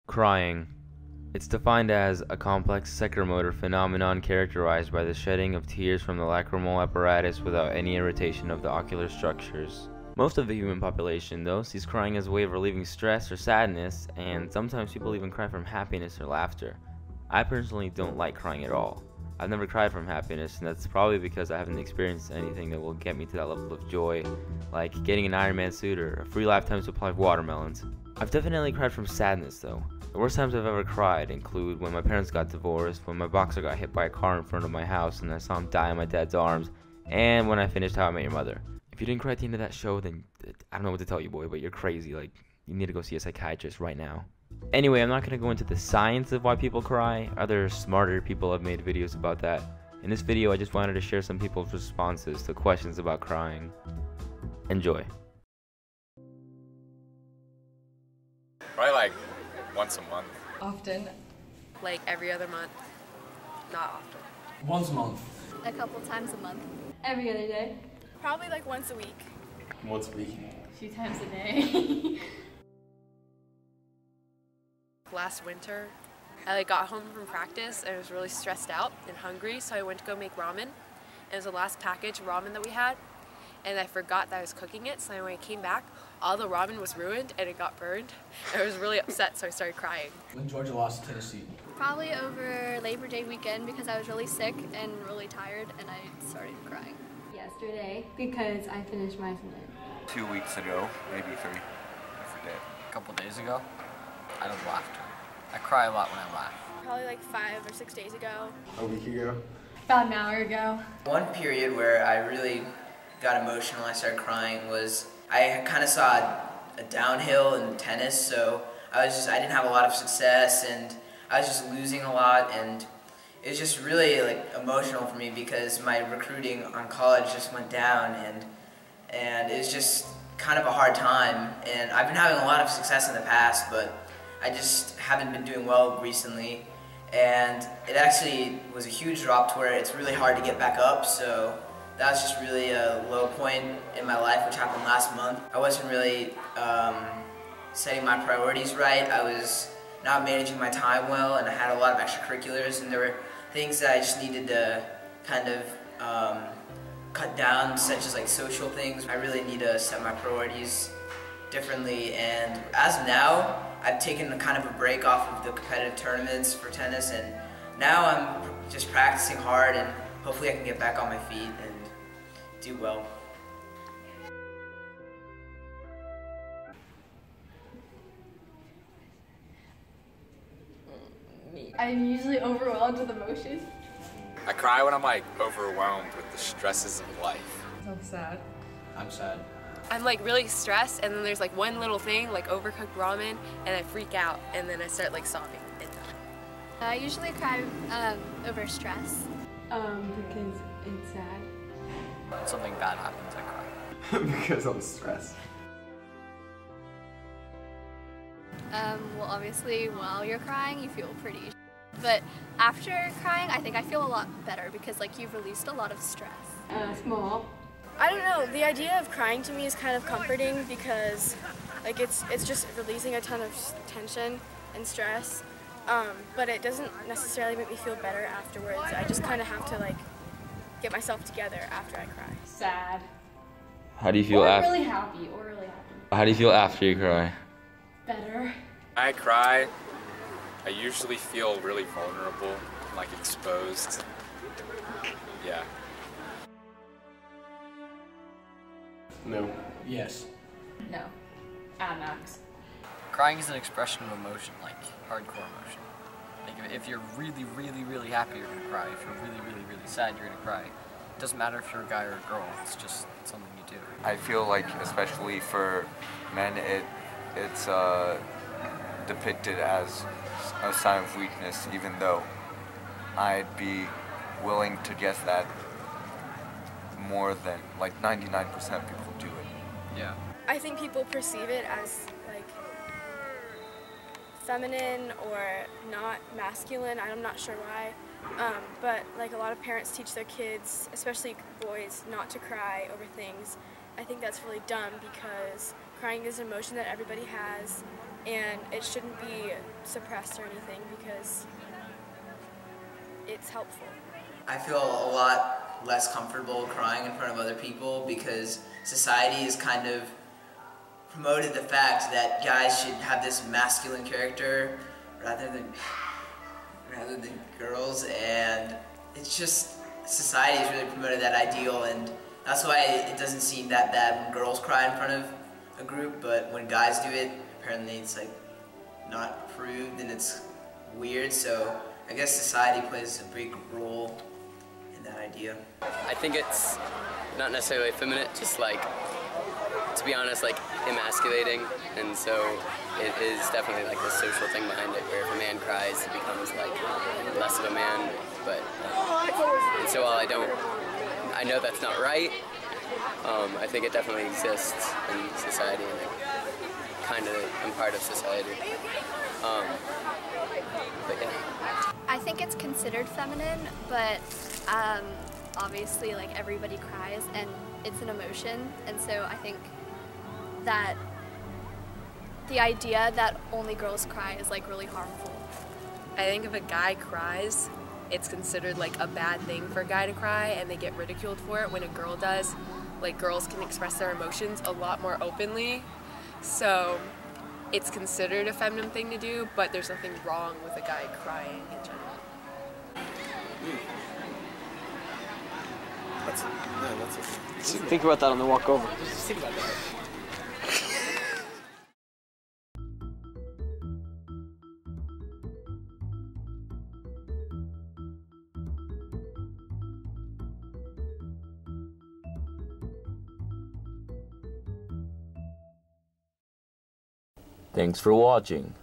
Crying. It's defined as a complex psychomotor phenomenon characterized by the shedding of tears from the lacrimal apparatus without any irritation of the ocular structures. Most of the human population, though, sees crying as a way of relieving stress or sadness, and sometimes people even cry from happiness or laughter. I personally don't like crying at all. I've never cried from happiness, and that's probably because I haven't experienced anything that will get me to that level of joy, like getting an Iron Man suit or a free lifetime supply of watermelons. I've definitely cried from sadness, though. The worst times I've ever cried include when my parents got divorced, when my boxer got hit by a car in front of my house and I saw him die in my dad's arms, and when I finished How I Met Your Mother. If you didn't cry at the end of that show, then I don't know what to tell you, boy, but you're crazy. Like, you need to go see a psychiatrist right now. Anyway, I'm not going to go into the science of why people cry. Other smarter people have made videos about that. In this video, I just wanted to share some people's responses to questions about crying. Enjoy. Probably like once a month. Often. Like every other month. Not often. Once a month. A couple times a month. Every other day. Probably like once a week. Once a week. A few times a day. Last winter, I got home from practice and I was really stressed out and hungry, so I went to go make ramen. It was the last package of ramen that we had, and I forgot that I was cooking it, so when I came back, all the ramen was ruined and it got burned. I was really upset, so I started crying. When Georgia lost to Tennessee. Probably over Labor Day weekend because I was really sick and really tired and I started crying. Yesterday, because I finished my assignment. 2 weeks ago, maybe 3. I forget. A couple days ago, out of laughter. I cry a lot when I laugh. Probably like 5 or 6 days ago. A week ago. About an hour ago. One period where I really got emotional, I started crying, was I kind of saw a downhill in tennis, so I didn't have a lot of success and I was just losing a lot, and it was just really like emotional for me because my recruiting on college just went down, and it was just kind of a hard time, and I've been having a lot of success in the past, but I just haven't been doing well recently, and it actually was a huge drop to where it's really hard to get back up, so that was just really a low point in my life, which happened last month. I wasn't really setting my priorities right. I was not managing my time well, and I had a lot of extracurriculars, and there were things that I just needed to kind of cut down, such as like social things. I really need to set my priorities differently, and as of now, I've taken kind of a break off of the competitive tournaments for tennis, and now I'm just practicing hard, and hopefully I can get back on my feet and do well. I'm usually overwhelmed with emotion. I cry when I'm like overwhelmed with the stresses of life. So sad. I'm sad. I'm like really stressed, and then there's like one little thing, like overcooked ramen, and I freak out, and then I start like sobbing. I usually cry over stress. Because it's sad. When something bad happens, I cry. Because I'm stressed. Well, obviously, while you're crying, you feel pretty. But after crying, I think I feel a lot better because like you've released a lot of stress. Small. I don't know, the idea of crying to me is kind of comforting because like it's just releasing a ton of tension and stress, but it doesn't necessarily make me feel better afterwards. I just kind of have to like get myself together after I cry. Sad. How do you feel after? Really happy, or really happy. How do you feel after you cry? Better. I cry. I usually feel really vulnerable, like exposed. Yeah. No. Yes. No. At max. Crying is an expression of emotion, like hardcore emotion. Like if you're really, really, really happy, you're gonna cry. If you're really, really, really sad, you're gonna cry. It doesn't matter if you're a guy or a girl, it's just something you do. I feel like, especially for men, it's depicted as a sign of weakness, even though I'd be willing to guess that more than like 99% of people do it. Yeah. I think people perceive it as like feminine or not masculine. I'm not sure why, but like a lot of parents teach their kids, especially boys, not to cry over things. I think that's really dumb because crying is an emotion that everybody has, and it shouldn't be suppressed or anything because it's helpful. I feel a lot less comfortable crying in front of other people because society has kind of promoted the fact that guys should have this masculine character rather than girls, and it's just society has really promoted that ideal, and that's why it doesn't seem that bad when girls cry in front of a group, but when guys do it, apparently it's like not approved and it's weird. So I guess society plays a big role in that idea. I think it's not necessarily effeminate, just like, to be honest, like emasculating, and so it is definitely like the social thing behind it, where if a man cries, he becomes like less of a man. But and so while I know that's not right, I think it definitely exists in society, and I kind of am part of society. But yeah. I think it's considered feminine, but obviously like everybody cries and it's an emotion, and so I think that the idea that only girls cry is like really harmful. I think if a guy cries, it's considered like a bad thing for a guy to cry, and they get ridiculed for it. When a girl does, like, girls can express their emotions a lot more openly, so it's considered a feminine thing to do, but there's nothing wrong with a guy crying in general. Think about that on the walk over. Just think about that. Thanks for watching.